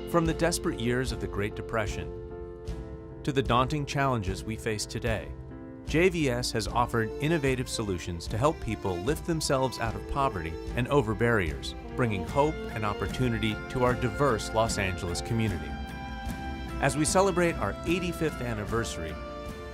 From the desperate years of the Great Depression to the daunting challenges we face today, JVS has offered innovative solutions to help people lift themselves out of poverty and over barriers, bringing hope and opportunity to our diverse Los Angeles community. As we celebrate our 85th anniversary,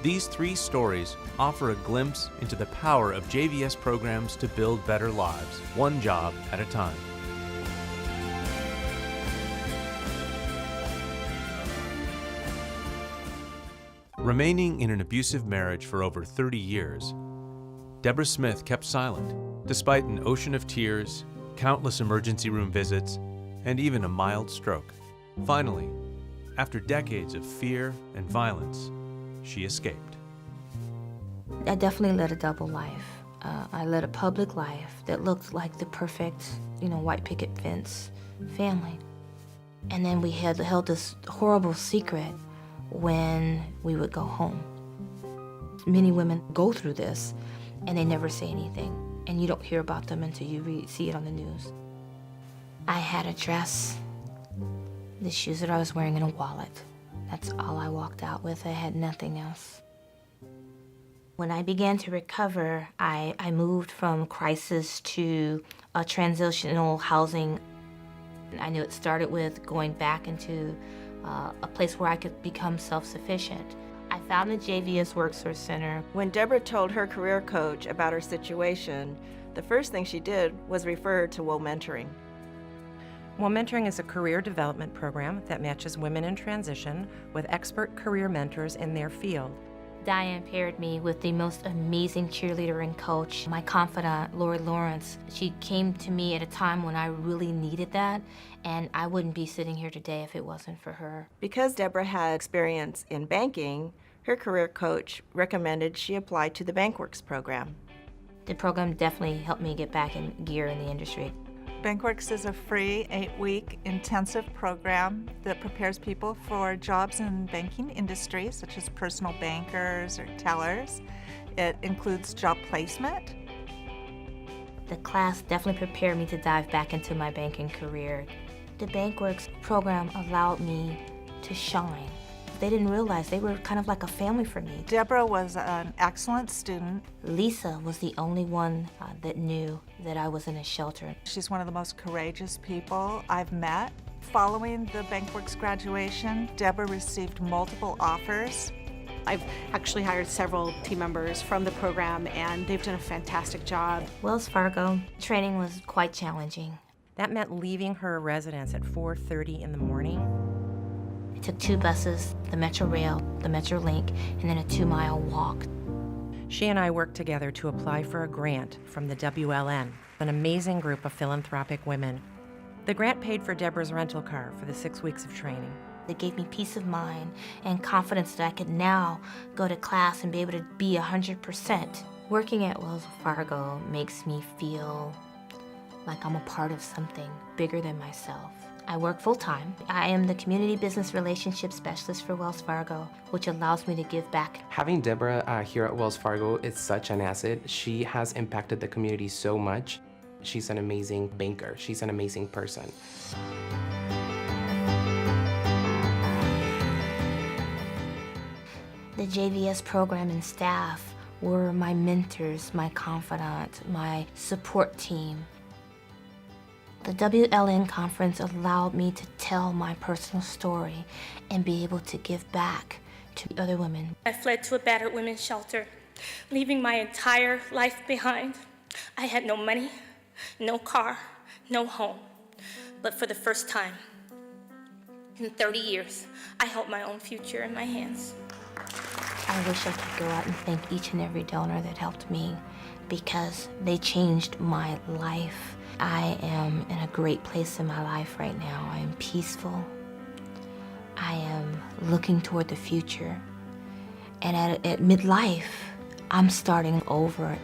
these 3 stories offer a glimpse into the power of JVS programs to build better lives, one job at a time. Remaining in an abusive marriage for over 30 years, Deborah Smith kept silent, despite an ocean of tears, countless emergency room visits, and even a mild stroke. Finally, after decades of fear and violence, she escaped. I definitely led a double life. I led a public life that looked like the perfect, white picket fence family. And then we had held this horrible secret when we would go home. Many women go through this and they never say anything, and you don't hear about them until you see it on the news. I had a dress, the shoes that I was wearing, and a wallet. That's all I walked out with. I had nothing else. When I began to recover, I moved from crisis to a transitional housing. I knew it started with going back into a place where I could become self-sufficient. I found the JVS Worksource Center. When Deborah told her career coach about her situation, the first thing she did was refer her to WOW Mentoring. WOW Mentoring is a career development program that matches women in transition with expert career mentors in their field. Diane paired me with the most amazing cheerleader and coach, my confidant, Lori Lawrence. She came to me at a time when I really needed that, and I wouldn't be sitting here today if it wasn't for her. Because Deborah had experience in banking, her career coach recommended she apply to the BankWorks program. The program definitely helped me get back in gear in the industry. BankWorks is a free 8-week intensive program that prepares people for jobs in banking industry, such as personal bankers or tellers. It includes job placement. The class definitely prepared me to dive back into my banking career. The BankWorks program allowed me to shine. They didn't realize they were kind of like a family for me. Deborah was an excellent student. Lisa was the only one that knew that I was in a shelter. She's one of the most courageous people I've met. Following the BankWorks graduation, Deborah received multiple offers. I've actually hired several team members from the program, and they've done a fantastic job. Wells Fargo training was quite challenging. That meant leaving her residence at 4:30 in the morning. I took 2 buses, the Metro Rail, the Metro Link, and then a 2-mile walk. She and I worked together to apply for a grant from the WLN, an amazing group of philanthropic women. The grant paid for Deborah's rental car for the 6 weeks of training. It gave me peace of mind and confidence that I could now go to class and be able to be 100%. Working at Wells Fargo makes me feel like I'm a part of something bigger than myself. I work full-time. I am the Community Business Relationship Specialist for Wells Fargo, which allows me to give back. Having Deborah here at Wells Fargo is such an asset. She has impacted the community so much. She's an amazing banker. She's an amazing person. The JVS program and staff were my mentors, my confidant, my support team. The WLN conference allowed me to tell my personal story and be able to give back to other women. I fled to a battered women's shelter, leaving my entire life behind. I had no money, no car, no home. But for the first time in 30 years, I held my own future in my hands. I wish I could go out and thank each and every donor that helped me, because they changed my life. I am in a great place in my life right now. I am peaceful. I am looking toward the future. And at midlife, I'm starting over.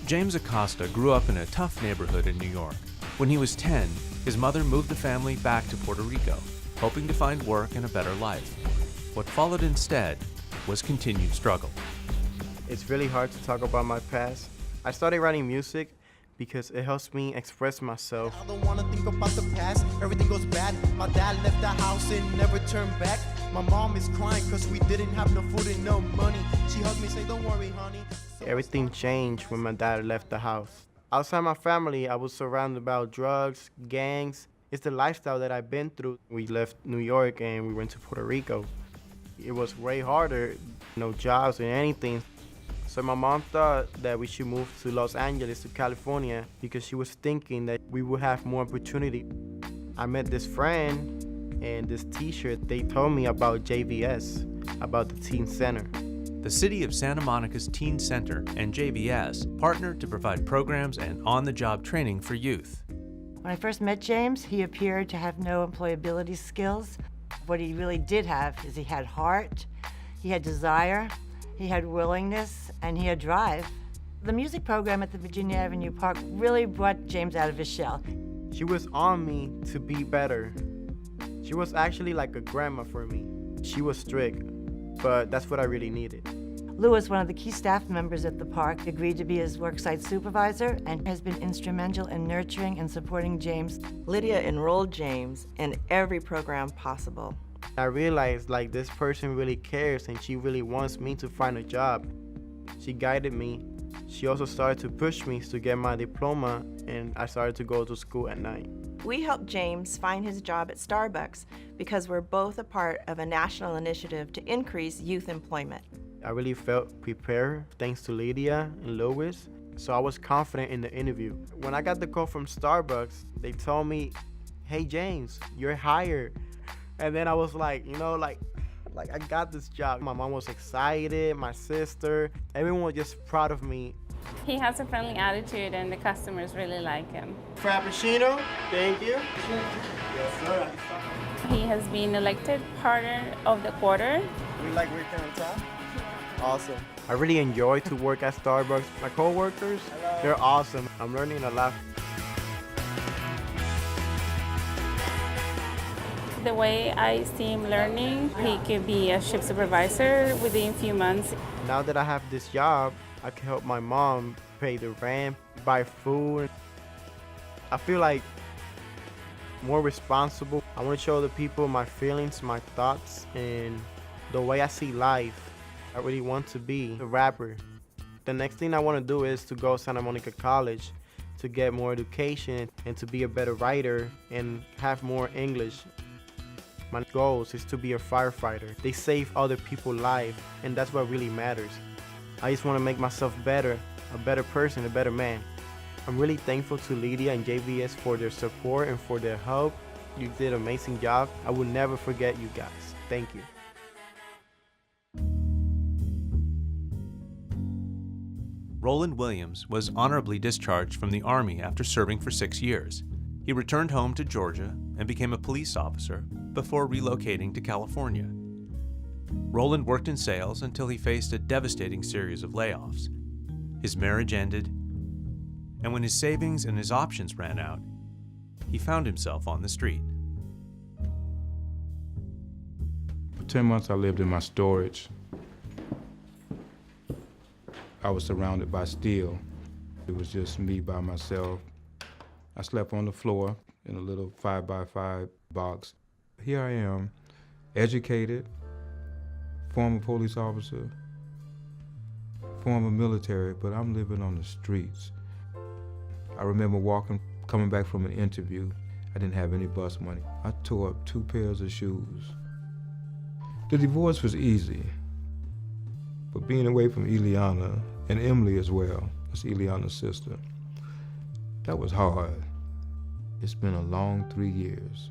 James Acosta grew up in a tough neighborhood in New York. When he was 10, his mother moved the family back to Puerto Rico, hoping to find work and a better life. What followed instead was continued struggle. It's really hard to talk about my past. I started writing music because it helps me express myself. I don't wanna think about the past, everything goes bad. My dad left the house and never turned back. My mom is crying cause we didn't have no food and no money. She hugged me, say don't worry honey. Everything changed when my dad left the house. Outside my family, I was surrounded by drugs, gangs. It's the lifestyle that I've been through. We left New York and we went to Puerto Rico. It was way harder, no jobs or anything. So my mom thought that we should move to Los Angeles, to California, because she was thinking that we would have more opportunity. I met this friend and this t-shirt, they told me about JVS, about the teen center. The City of Santa Monica's Teen Center and JVS partnered to provide programs and on-the-job training for youth. When I first met James, he appeared to have no employability skills. What he really did have is he had heart, he had desire, he had willingness, and he had drive. The music program at the Virginia Avenue Park really brought James out of his shell. She was on me to be better. She was actually like a grandma for me. She was strict, but that's what I really needed. Louis, one of the key staff members at the park, agreed to be his worksite supervisor and has been instrumental in nurturing and supporting James. Lydia enrolled James in every program possible. I realized like this person really cares and she really wants me to find a job. She guided me. She also started to push me to get my diploma and I started to go to school at night. We helped James find his job at Starbucks because we're both a part of a national initiative to increase youth employment. I really felt prepared thanks to Lydia and Louis, so I was confident in the interview. When I got the call from Starbucks, they told me, hey James, you're hired. And then I was like, like I got this job. My mom was excited, my sister, everyone was just proud of me. He has a friendly attitude and the customers really like him. Frappuccino, thank you. Yes, sir. He has been elected partner of the quarter. We like working on top. Awesome. I really enjoy to work at Starbucks. My co-workers, they're awesome. I'm learning a lot. The way I see him learning, he could be a shift supervisor within a few months. Now that I have this job, I can help my mom pay the rent, buy food. I feel like more responsible. I want to show the people my feelings, my thoughts, and the way I see life. I really want to be a rapper. The next thing I want to do is to go to Santa Monica College to get more education and to be a better writer and have more English. My goal is to be a firefighter. They save other people's lives, and that's what really matters. I just want to make myself better, a better person, a better man. I'm really thankful to Lydia and JVS for their support and for their help. You did an amazing job. I will never forget you guys. Thank you. Roland Williams was honorably discharged from the Army after serving for 6 years. He returned home to Georgia and became a police officer before relocating to California. Roland worked in sales until he faced a devastating series of layoffs. His marriage ended, and when his savings and his options ran out, he found himself on the street. For 10 months, I lived in my storage. I was surrounded by steel. It was just me by myself. I slept on the floor in a little 5x5 box. Here I am, educated, former police officer, former military, but I'm living on the streets. I remember coming back from an interview. I didn't have any bus money. I tore up 2 pairs of shoes. The divorce was easy, but being away from Ileana and Emily as well, that's Ileana's sister, that was hard. It's been a long 3 years.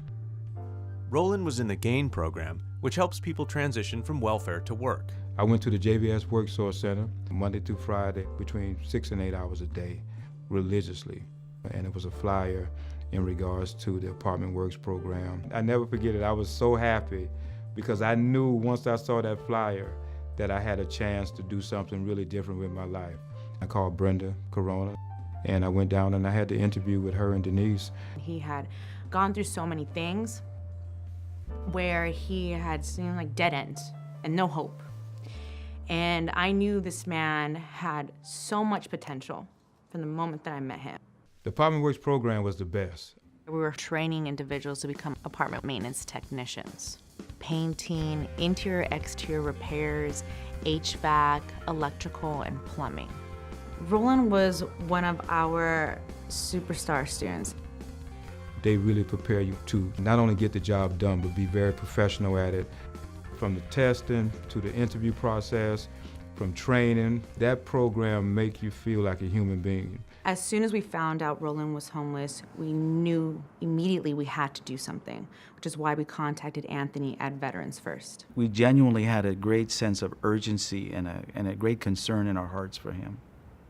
Roland was in the GAIN program, which helps people transition from welfare to work. I went to the JVS Work Source Center Monday through Friday between 6 and 8 hours a day, religiously. And it was a flyer in regards to the Apartment Works program. I never forget it. I was so happy because I knew once I saw that flyer that I had a chance to do something really different with my life. I called Brenda Corona and I went down and I had the interview with her and Denise. He had gone through so many things where he had seen like dead ends and no hope. And I knew this man had so much potential from the moment that I met him. The Apartment Works program was the best. We were training individuals to become apartment maintenance technicians. Painting, interior, exterior repairs, HVAC, electrical, and plumbing. Roland was one of our superstar students. They really prepare you to not only get the job done, but be very professional at it. From the testing to the interview process, from training, that program makes you feel like a human being. As soon as we found out Roland was homeless, we knew immediately we had to do something, which is why we contacted Anthony at Veterans First. We genuinely had a great sense of urgency and a great concern in our hearts for him.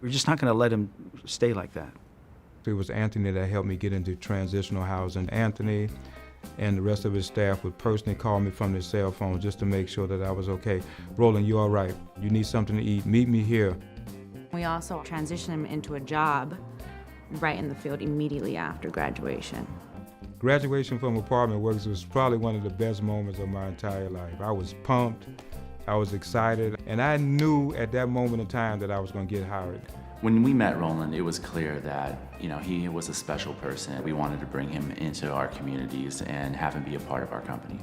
We're just not going to let him stay like that. It was Anthony that helped me get into transitional housing. Anthony and the rest of his staff would personally call me from their cell phone just to make sure that I was okay. Roland, you all right? You need something to eat? Meet me here. We also transitioned him into a job right in the field immediately after graduation. Graduation from Apartment Works was probably one of the best moments of my entire life. I was pumped, I was excited, and I knew at that moment in time that I was going to get hired. When we met Roland, it was clear that, he was a special person. We wanted to bring him into our communities and have him be a part of our company.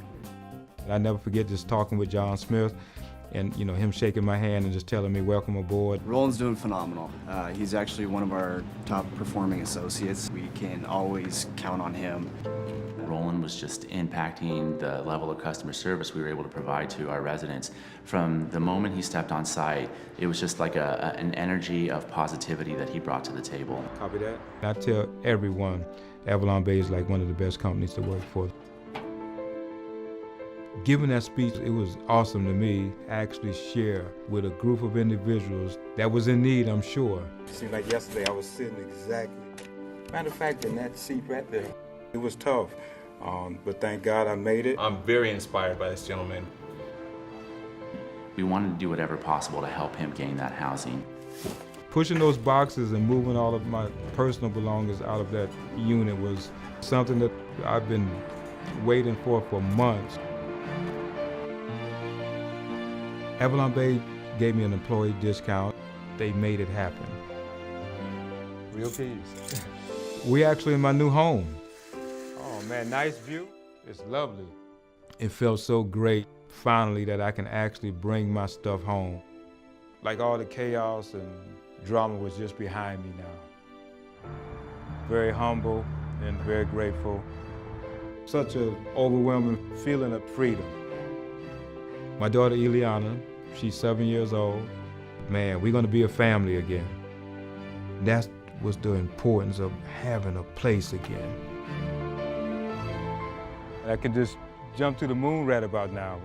I never forget just talking with John Smith and, him shaking my hand and just telling me, welcome aboard. Roland's doing phenomenal. He's actually one of our top performing associates. We can always count on him. Roland was just impacting the level of customer service we were able to provide to our residents. From the moment he stepped on site, it was just like an energy of positivity that he brought to the table. Copy that. I tell everyone, Avalon Bay is like one of the best companies to work for. Giving that speech, it was awesome to me to actually share with a group of individuals that was in need, I'm sure. It seemed like yesterday I was sitting exactly, matter of fact, in that seat right there. It was tough, but thank God I made it. I'm very inspired by this gentleman. We wanted to do whatever possible to help him gain that housing. Pushing those boxes and moving all of my personal belongings out of that unit was something that I've been waiting for months. Avalon Bay gave me an employee discount. They made it happen. Real keys. We actually in my new home. Oh man, nice view. It's lovely. It felt so great, finally, that I can actually bring my stuff home. Like all the chaos and drama was just behind me now. Very humble and very grateful. Such an overwhelming feeling of freedom. My daughter Eliana, she's 7 years old. Man, we're gonna be a family again. That was the importance of having a place again. I can just jump to the moon right about now.